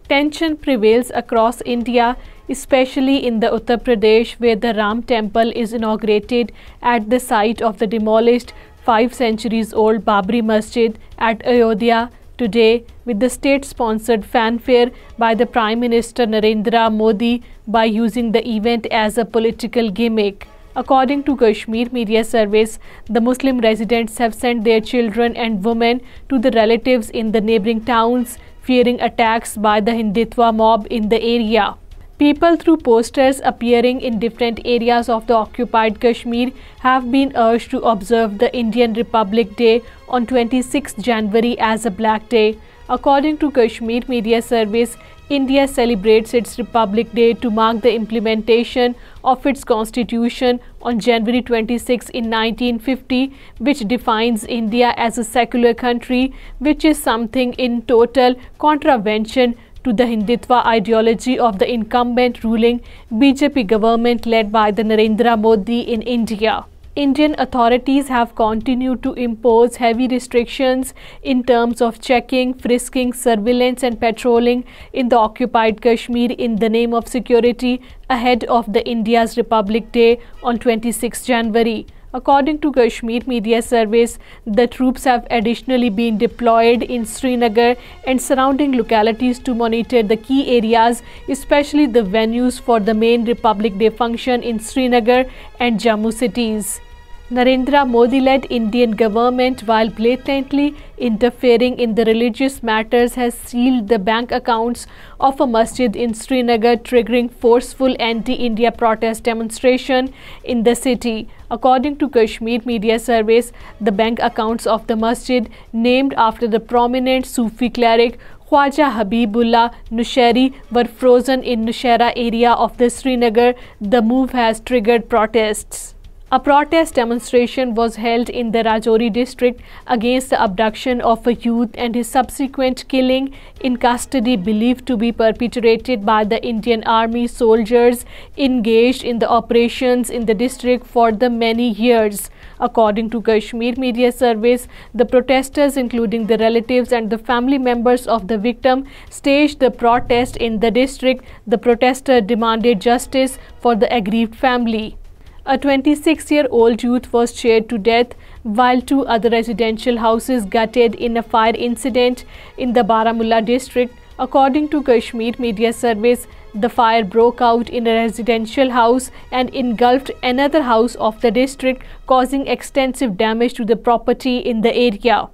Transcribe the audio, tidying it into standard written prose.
Tension prevails across India, especially in the Uttar Pradesh, where the Ram temple is inaugurated at the site of the demolished 5 centuries old Babri Masjid at Ayodhya today, with the state-sponsored fanfare by the Prime Minister Narendra Modi by using the event as a political gimmick. According to Kashmir Media Service, the Muslim residents have sent their children and women to the relatives in the neighboring towns, fearing attacks by the Hindutva mob in the area. People through posters appearing in different areas of the occupied Kashmir have been urged to observe the Indian Republic Day on 26 January as a Black Day. According to Kashmir Media Service, India celebrates its Republic Day to mark the implementation of its constitution on January 26 in 1950, which defines India as a secular country, which is something in total contravention to the Hindutva ideology of the incumbent ruling BJP government led by the Narendra Modi in India. Indian authorities have continued to impose heavy restrictions in terms of checking, frisking, surveillance and patrolling in the occupied Kashmir in the name of security ahead of the India's Republic Day on 26 January. According to Kashmir Media Service, the troops have additionally been deployed in Srinagar and surrounding localities to monitor the key areas, especially the venues for the main Republic Day function in Srinagar and Jammu cities. Narendra Modi-led Indian government, while blatantly interfering in the religious matters, has sealed the bank accounts of a masjid in Srinagar, triggering forceful anti-India protest demonstration in the city. According to Kashmir Media Service, the bank accounts of the masjid, named after the prominent Sufi cleric Khwaja Habibullah Nushairi, were frozen in Nushaira area of the Srinagar. The move has triggered protests. A protest demonstration was held in the Rajouri district against the abduction of a youth and his subsequent killing in custody, believed to be perpetrated by the Indian Army soldiers engaged in the operations in the district for the many years. According to Kashmir Media Service, the protesters, including the relatives and the family members of the victim, staged the protest in the district. The protester demanded justice for the aggrieved family. A 26-year-old youth was cheered to death, while 2 other residential houses gutted in a fire incident in the Baramulla district. According to Kashmir Media Service, the fire broke out in a residential house and engulfed another house of the district, causing extensive damage to the property in the area.